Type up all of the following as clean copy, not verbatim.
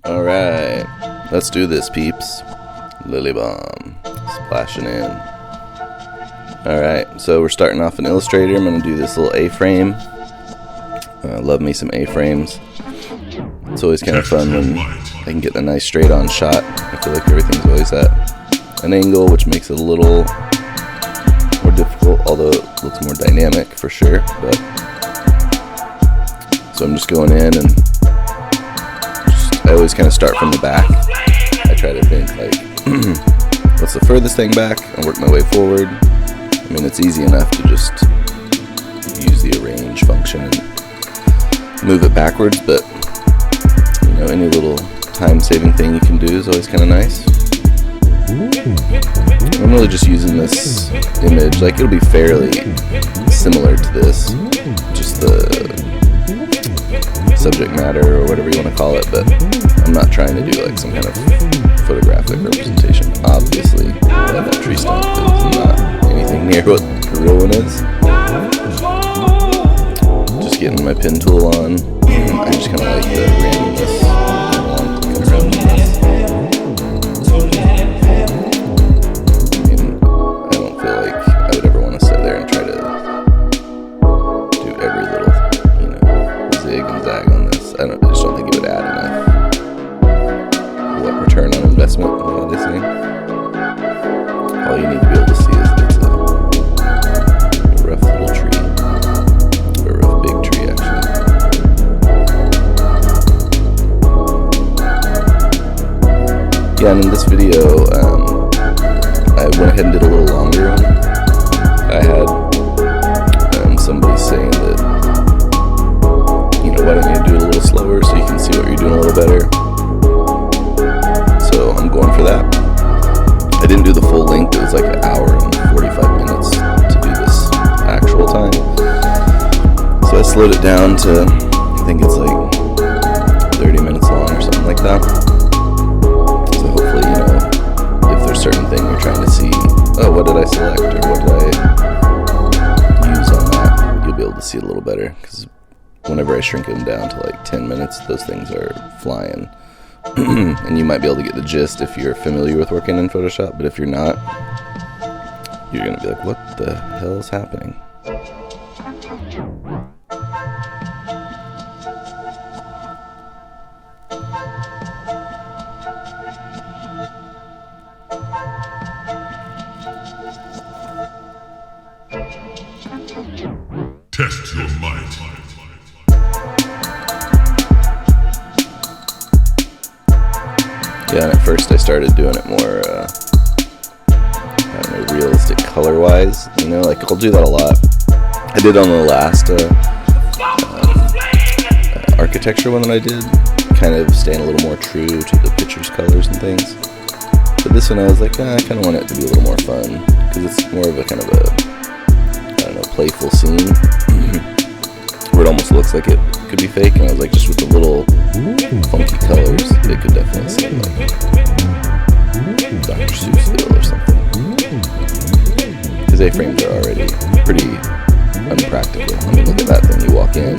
Alright, let's do this, peeps. Lily Bomb, splashing in. Alright, so we're starting off in Illustrator. I'm going to do this little A-frame. Love me some A-frames. It's always kind of fun when I can get a nice straight-on shot. I feel like everything's always at an angle, which makes it a little more difficult, although it looks more dynamic for sure. But so I'm just going in and I always kind of start from the back. I try to think like, what's the furthest thing back, and work my way forward. I mean, it's easy enough to just use the arrange function and move it backwards, but you know, any little time-saving thing you can do is always kind of nice. I'm really just using this image, like it'll be fairly similar to this, just the subject matter or whatever you want to call it, but I'm not trying to do like some kind of photographic representation. Obviously, that tree stump is not anything near what the real one is. Just getting my pen tool on. I just kind of like the randomness going along, clicking around in this. I mean, I don't feel like I would ever want to sit there and try to do every little, you know, zig and zag on this. I just don't think it would add enough. What return on investment? What are they saying? All you need to be able to see is that it's a rough little tree, or a rough big tree actually. Yeah, and in this video, I went ahead and did a little longer one. I had somebody saying that, you know, why don't you do it a little slower so you can see what you're doing a little better. So I'm going for that. I didn't do the full length. It was like an hour and 45 minutes to do this actual time. So I slowed it down to, I think it's like 30 minutes long or something like that. So hopefully, you know, if there's a certain thing you're trying to see, oh, what did I select or what did I use on that, you'll be able to see it a little better. Because whenever I shrink them down to like 10 minutes, those things are flying. And you might be able to get the gist if you're familiar with working in Photoshop, but if you're not, you're going to be like, what the hell is happening? Test your might. Yeah, and at first I started doing it more, I don't know, realistic color-wise, you know, like I'll do that a lot. I did on the last architecture one that I did, kind of staying a little more true to the picture's colors and things. But this one I was like, I kind of want it to be a little more fun, because it's more of a kind of a, I don't know, playful scene, where it almost looks like it could be fake, and I was like, just with the little funky colors, it could definitely seem like Dr. Seussville or something. Because A-frames are already pretty unpractical. I mean, look at that thing. You walk in,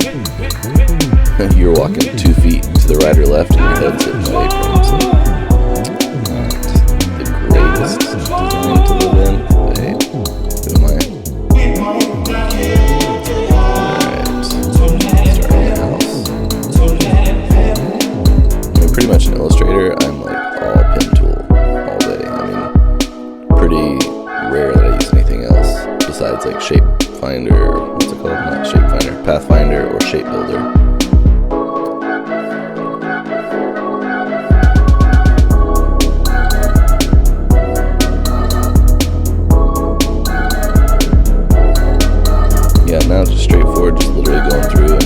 you're walking 2 feet to the right or left, and your head's hitting the A-frame. So, not the greatest design to live in. But hey, who am I? Pretty much in Illustrator, I'm like all pen tool all day. I mean, pretty rare that I use anything else besides like Shape Finder, what's it called? Not Shape Finder, Pathfinder or Shape Builder. Yeah, now it's just straightforward, just literally going through and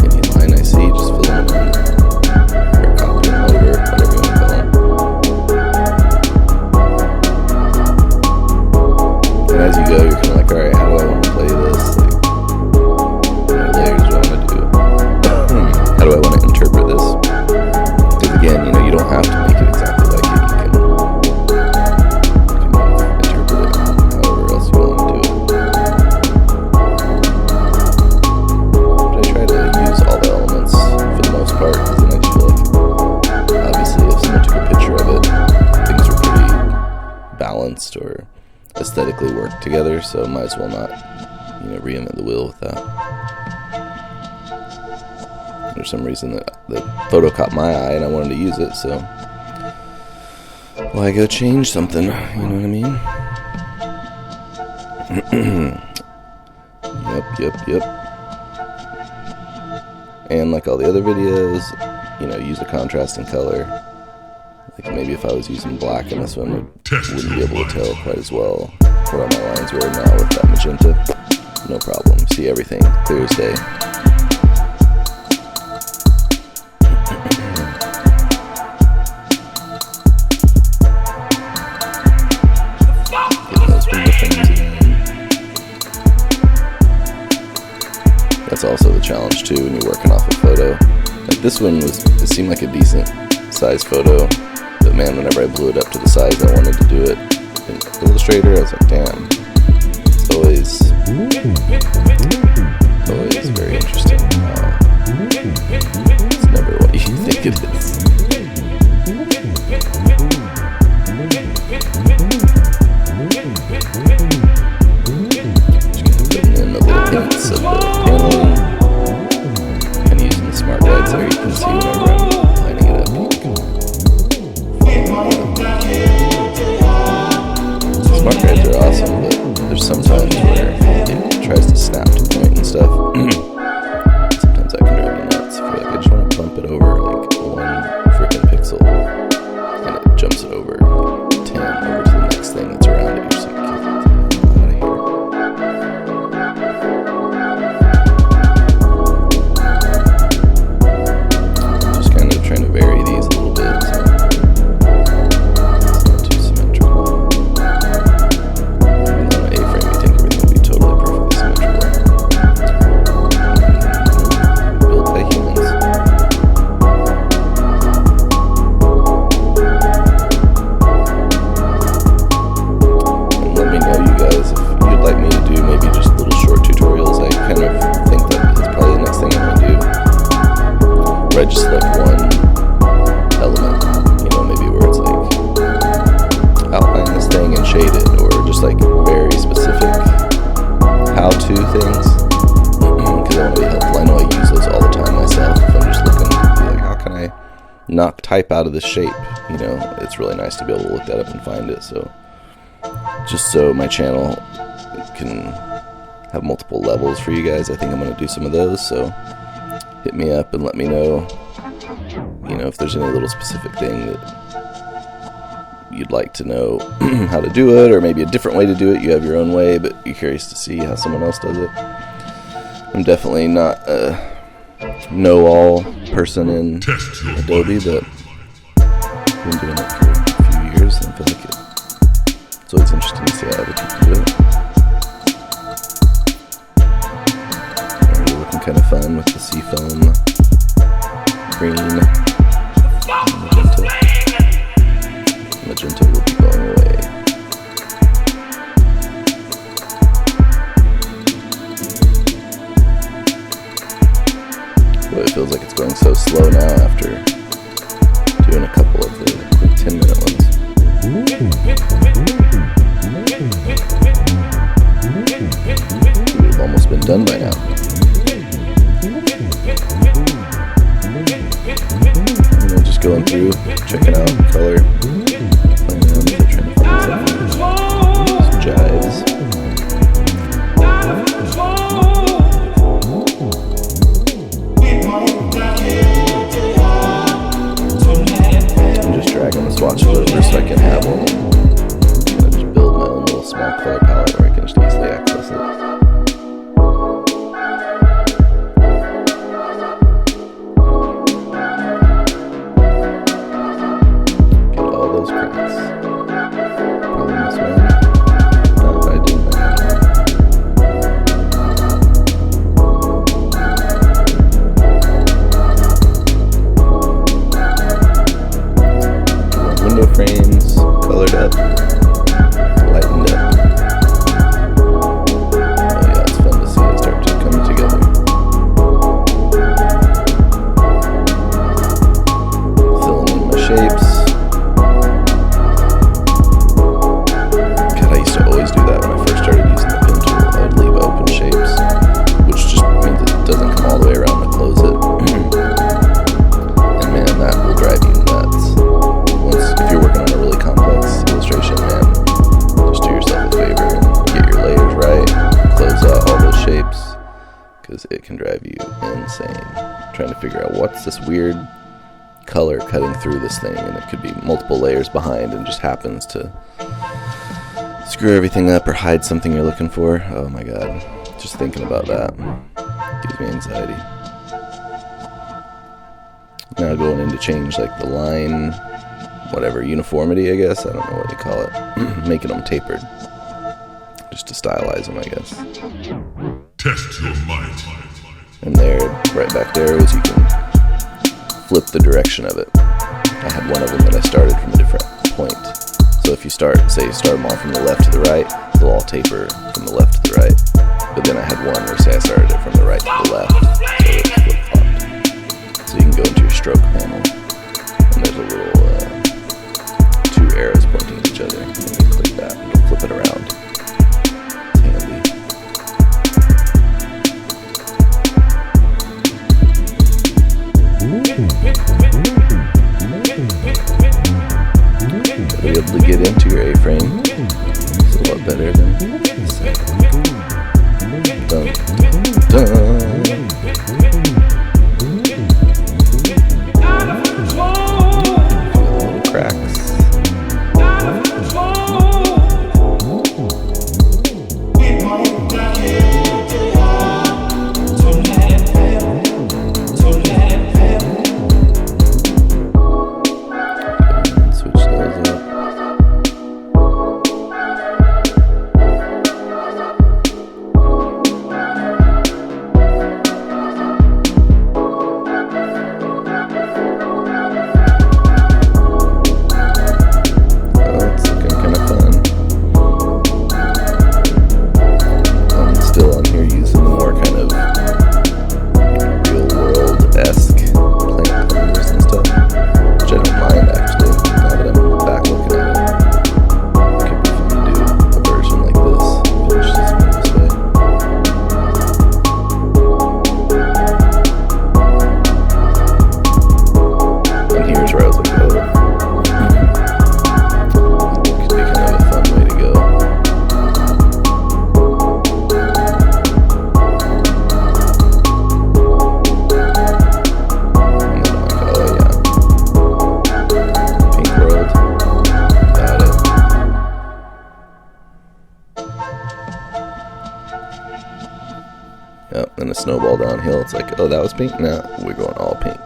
any line I see, just filling them in. As you go, you're kind of like, alright, how do I want to play this? Like, layers aesthetically work together, so might as well not, reinvent the wheel with that. For some reason the photo caught my eye and I wanted to use it, so why go change something, you know what I mean? Yep. And like all the other videos, use a contrasting color. Like maybe if I was using black in this one, wouldn't be able to tell quite as well where my lines were. Now with that magenta, no problem. See everything clear as day. That's also the challenge too when you're working off a photo. Like this one it seemed like a decent size photo, but man, whenever I blew it up to the size I wanted to do it in Illustrator, I was like, damn, it's always very interesting. It's never what you think it is. Sometimes where it tries to snap to point and stuff. Sometimes I can drive me nuts. I feel like I just want to bump it over like one freaking pixel, and it jumps it over 10 over to the next thing that's around it. You're just like, get the hell out of here. Just kind of trying to vary these a little bit. So. I just select one element, maybe where it's like outline this thing and shade it, or just like very specific how-to things, because I want to be helpful. I know I use those all the time myself. If I'm just looking to be like, how can I knock type out of this shape? It's really nice to be able to look that up and find it. So just so my channel can have multiple levels for you guys, I think I'm going to do some of those. So hit me up and let me know, if there's any little specific thing that you'd like to know how to do it, or maybe a different way to do it. You have your own way, but you're curious to see how someone else does it. I'm definitely not a know-all person in Adobe, but I've been doing it for a few years, and I feel like it's always interesting to see how other people do it. Looking kind of fun with the seafoam green and magenta. Magenta will be going away. Boy, it feels like it's going so slow now after doing a couple of the quick 10-minute ones. We've almost been done by now. Just going through, checking out color, playing around with it, trying to find some jives. I'm just dragging the swatches over so I can have one. Kind of just build my own little small color palette where I can just easily access it. Frames colored up, lightened up. Oh yeah, it's fun to see it start to come together. Filling in my shapes. God, I used to always do that figure out what's this weird color cutting through this thing, and it could be multiple layers behind and just happens to screw everything up or hide something you're looking for. Oh my god, just thinking about that gives me anxiety. Now going in to change like the line, whatever, uniformity, I guess, I don't know what they call it, making them tapered, just to stylize them, I guess. Test your might. And there, right back there, is you can flip the direction of it. I had one of them that I started from a different point. So if you start them all from the left to the right, they'll all taper from the left to the right. But then I had one where, say, I started it from the right to the left, so it's flip-flopped. So you can go into your stroke panel, and there's a little 2 arrows pointing at each other. And you click that, and it'll flip it around. It's handy. Gotta be able to get into your A-frame. It's a lot better than dun, dun, dun. Little cracks. Switch those up. Yep, and a snowball downhill. It's like, oh, that was pink? No, we're going all pink.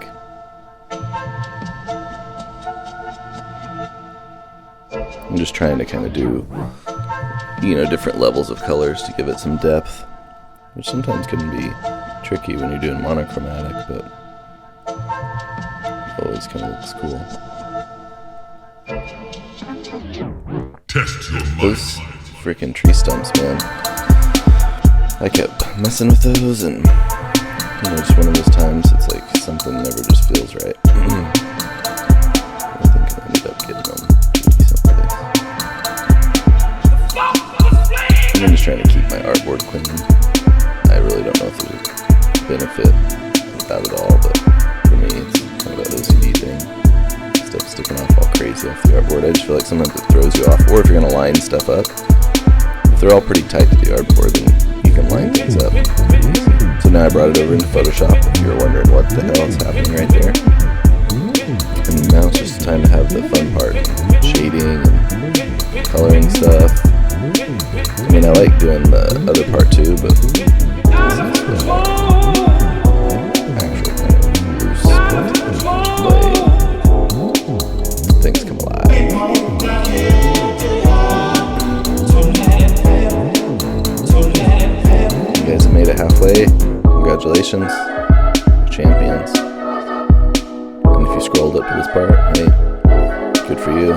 I'm just trying to kind of do, different levels of colors to give it some depth, which sometimes can be tricky when you're doing monochromatic, but always kind of looks cool. Test your might. Those freaking tree stumps, man. I kept messing with those, and just one of those times it's like something never just feels right. I think I ended up getting them to a decent place. I'm just trying to keep my artboard clean. I really don't know if there's a benefit of that at all, but for me it's kind of an OCD thing. Stuff sticking off all crazy off the artboard. I just feel like sometimes it throws you off, or if you're going to line stuff up, if they're all pretty tight to the artboard, then you can line things up. So now I brought it over into Photoshop, if you were wondering what the hell is happening right there. And now it's just time to have the fun part. Shading and coloring stuff. I mean, I like doing the other part too, but this is the actual kind of loose play. Things come alive. You guys have made it halfway. Congratulations. You're champions. And if you scrolled up to this part, hey, good for you.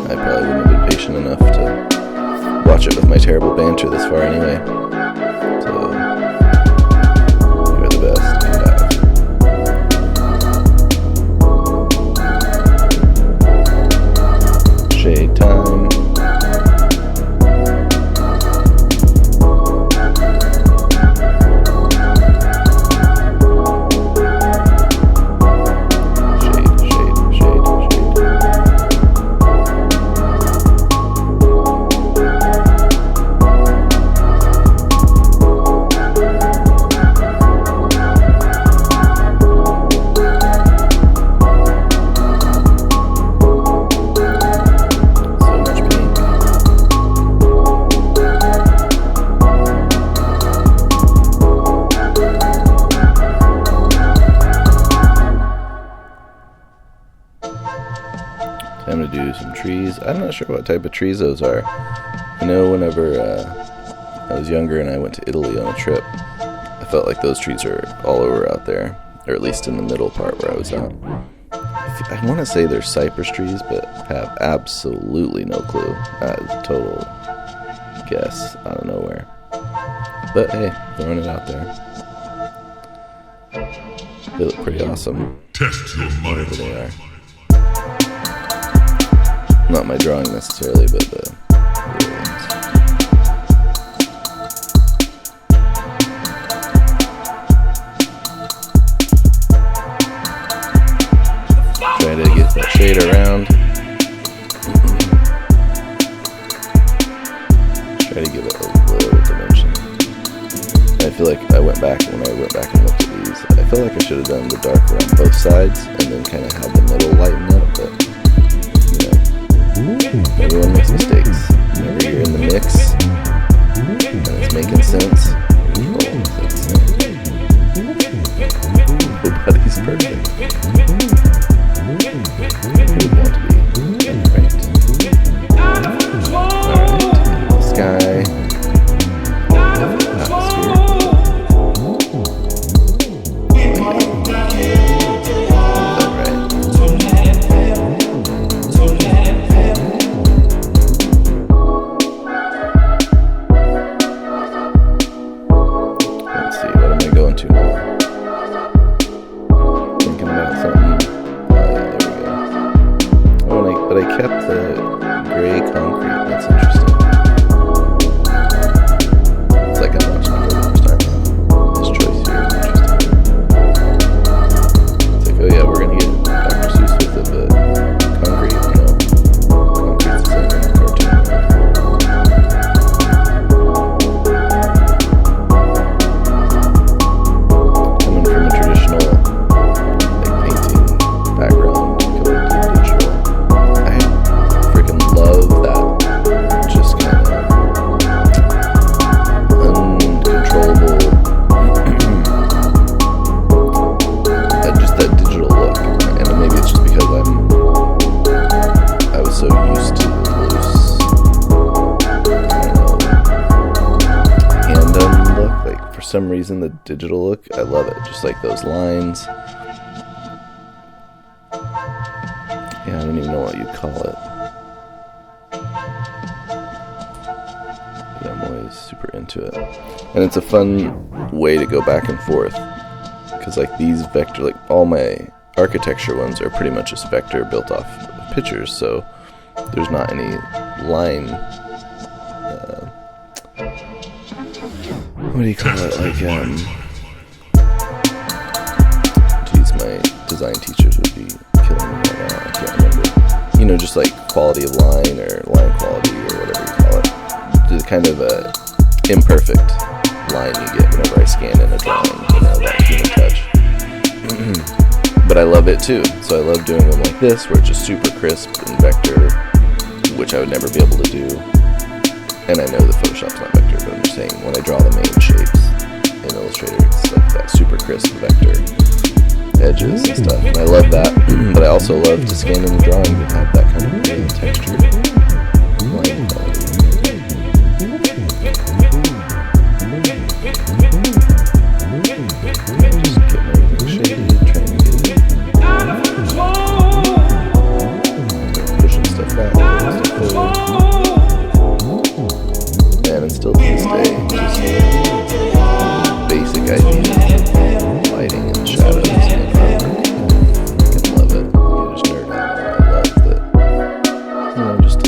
I probably wouldn't have been patient enough to watch it with my terrible banter this far anyway. So, you're the best. Shade time. I'm going to do some trees. I'm not sure what type of trees those are. I know whenever I was younger and I went to Italy on a trip, I felt like those trees are all over out there, or at least in the middle part where I was at. I want to say they're cypress trees, but have absolutely no clue. That is a total guess out of nowhere. But hey, throwing it out there. They look pretty awesome. Test your might. Whatever they are. Not my drawing necessarily, but the real ones. Try to get that shade around. Try to give it a little dimension. I feel like when I went back and looked at these, I feel like I should have done the dark around both sides and then kind of have the middle lighten up, but everyone makes mistakes. Whenever you're in the mix and it's making sense, you roll with it. Nobody's perfect. Who would want to be right? Alright, sky. Atmosphere. Kept the gray concrete. That's interesting. It's like I'm watching it for the first time. This choice here is interesting. It's like, oh yeah, we're gonna get Dr. Seuss with it, but concrete, concrete's the same in the cartoon world. Coming from a traditional painting background. For some reason, the digital look, I love it. Just like those lines. Yeah, I don't even know what you'd call it. But I'm always super into it. And it's a fun way to go back and forth. Because like these vector, like all my architecture ones are pretty much just vector built off of pictures. So there's not any line. What do you call it? Like, geez, my design teachers would be killing me right now. I can't remember. Just like quality of line or line quality or whatever you call it. The kind of imperfect line you get whenever I scan in a drawing, that human touch. But I love it too. So I love doing them like this, where it's just super crisp and vector, which I would never be able to do. And I know the Photoshop's not vector, but I'm just saying when I draw the main shapes in Illustrator, it's like that super crisp vector edges and stuff. And I love that, but I also love to scan in the drawing and have that kind of real texture, line quality. Just getting everything shaded, trying to get it. Pushing stuff back, pushing stuff forward. And still to this day, just basic ideas of lighting and shadows and artwork. I can love it. You just nerd out. I love that. Just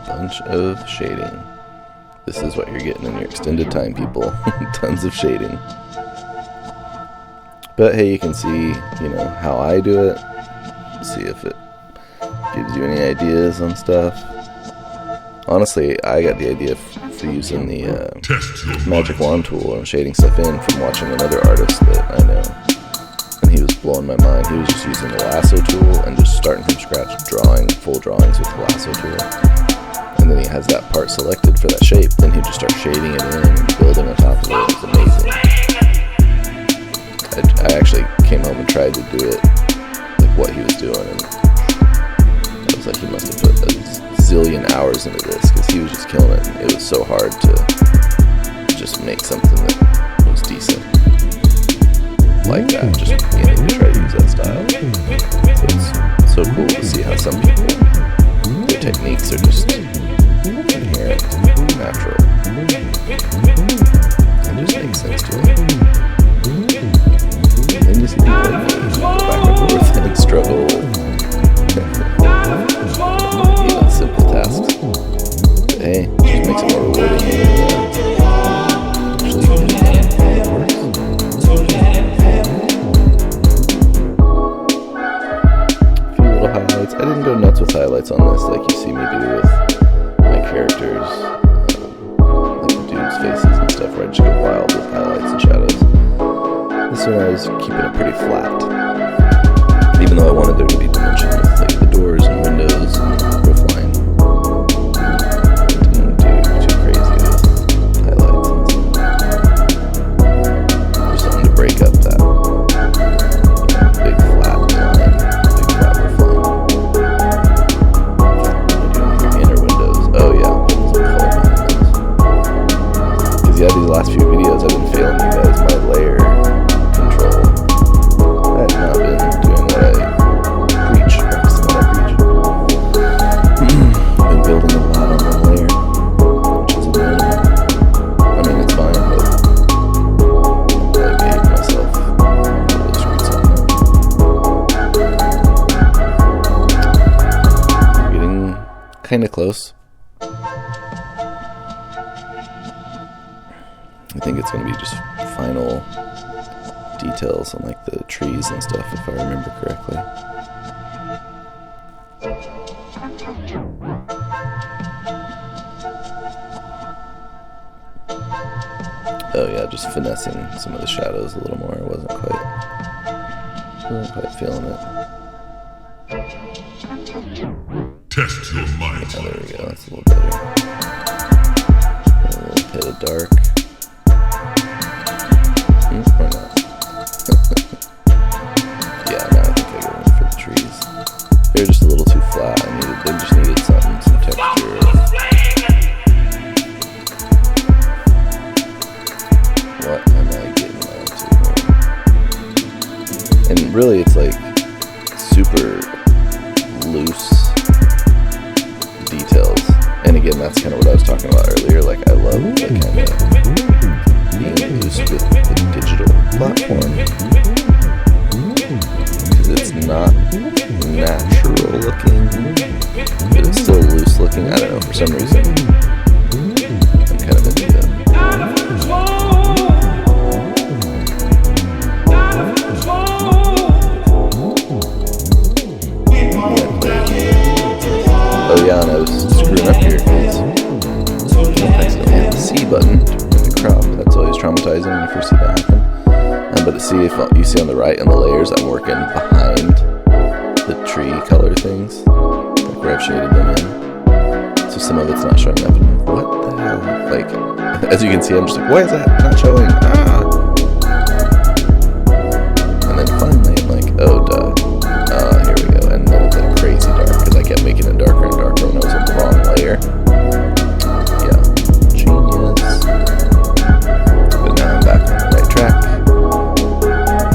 Bunch of shading. This is what you're getting in your extended time, people. Tons of shading. But hey, you can see, how I do it. See if it gives you any ideas on stuff. Honestly, I got the idea for using the magic wand tool and shading stuff in from watching another artist that I know. And he was blowing my mind. He was just using the lasso tool and just starting from scratch, drawing full drawings with the lasso tool. And then he has that part selected for that shape. Then he'd just start shading it in and building on top of it. It was amazing. I actually came home and tried to do it like what he was doing, and I was like, he must have put a zillion hours into this, because he was just killing it. And it was so hard to just make something that was decent like that, just beginning to try to use that style. So it's so cool to see how some people, their techniques are just inherent, natural, and just make sense to it. And you see people like me go back and forth and struggle with even simple tasks. But hey, it just makes it more rewarding. Actually, it works. A few little highlights. I didn't go nuts with highlights on this like you see me do with my characters, like the dudes' faces and stuff, where I just go wild with highlights and shadows. This one I was keeping it pretty flat, even though I wanted there to be dimension with like the doors and windows and roof line. Didn't do too crazy with highlights and stuff. Just wanted to break up that big flat line, big flat roof line. What am I doing here? Inner windows. Oh yeah, I'm putting some color behind those. Because yeah, these last few videos I've been failing you guys my layer control. I have not been doing what I preach, practicing what I preach. Been building a lot on one layer, which is annoying. I mean, it's fine, but I made myself really screwed something up. Getting kind of close. I think it's going to be just final details on like the trees and stuff, if I remember correctly. Oh yeah, just finessing some of the shadows a little more. I wasn't quite feeling it. Test your might. Oh, there we go. That's a little better. A little hit of dark. Why not? Yeah, no, I think I go in for the trees. They're just a little too flat. They just needed some texture. What am I getting onto here? And really, it's like super loose details. And again, that's kind of what I was talking about earlier. Like, I love the kind of being loose with the digital platform, because it's not natural looking, but it's still loose looking. I don't know, for some reason I'm kind of into that. Oh yeah, and I was screwing up here because I accidentally hit the C button with the crop. That's always traumatizing when you first see that happen. But to see, if you see on the right in the layers, I'm working behind the tree color things, like where I've shaded them in. So some of it's not showing up, and I'm like, what the hell? Like, as you can see, I'm just like, why is that not showing? Ah! And then finally, I'm like, oh duh. Here we go. And then it's like crazy dark, because I kept making it darker and darker when I was on the wrong layer. Yeah, genius. But now I'm back on the right track.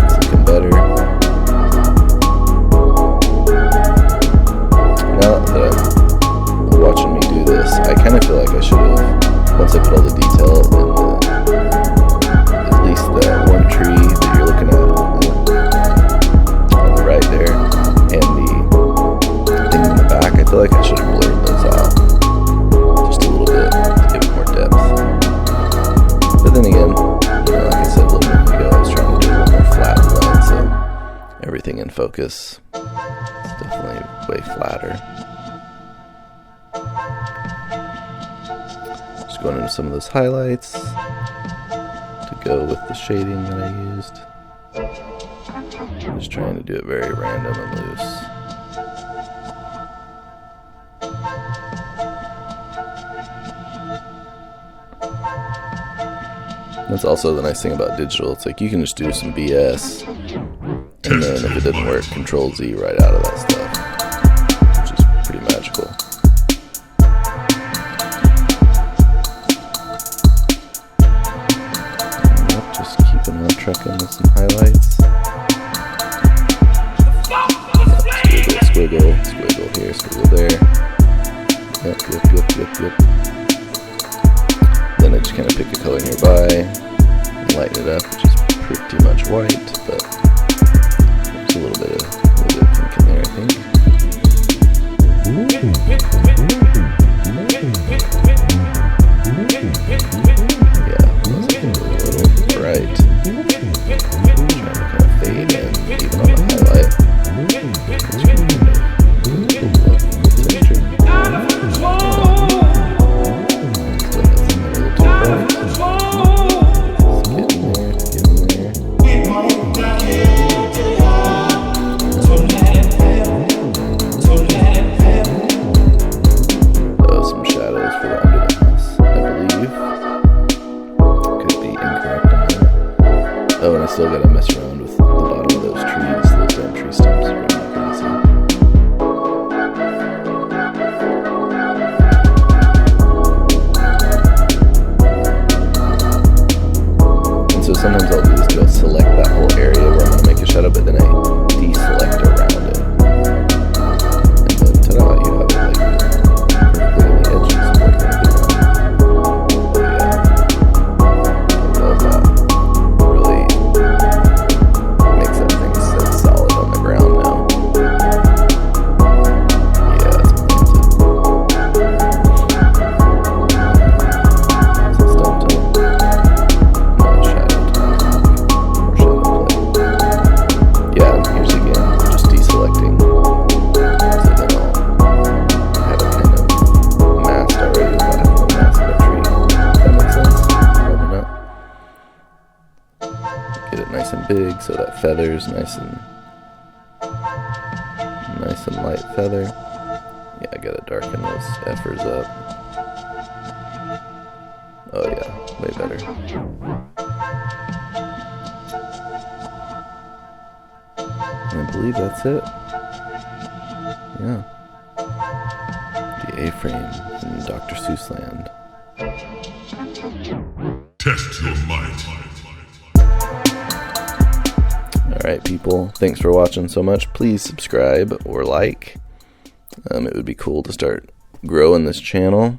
It's looking better. Now that I'm watching me do this, I kind of feel like I should have, once I put all the detail in at least that one tree that you're looking at on the right there, and the thing in the back, I feel like I should have blurred focus. It's definitely way flatter. Just going into some of those highlights to go with the shading that I used. I'm just trying to do it very random and loose. That's also the nice thing about digital. It's like you can just do some BS, and then if it doesn't work, Control Z right out of that stuff, which is pretty magical. Yep, just keeping on trucking with some highlights. Yep, squiggle, squiggle here, squiggle there. Yep. Then I just kind of pick a color nearby and lighten it up, which is pretty much white, but there's a little bit of pink in there, I think. Yeah, that's a little bright. Trying to kind of fade in, even on the highlight. Oh, and I still gotta mess around with the bottom of those trees, those damn tree stumps are really crazy. And so sometimes I'll do this too, I'll select that whole area where I'm gonna make a shadow, but then I deselect around it. And then ta-da, you have it like perfectly on the edges of what you're gonna do. Big, so that feather's nice and light feather. Yeah, I gotta darken those effers up. Oh yeah, way better. And I believe that's it. Yeah. The A-frame in Dr. Seuss land. Test your might. Alright people, thanks for watching so much. Please subscribe or like. It would be cool to start growing this channel.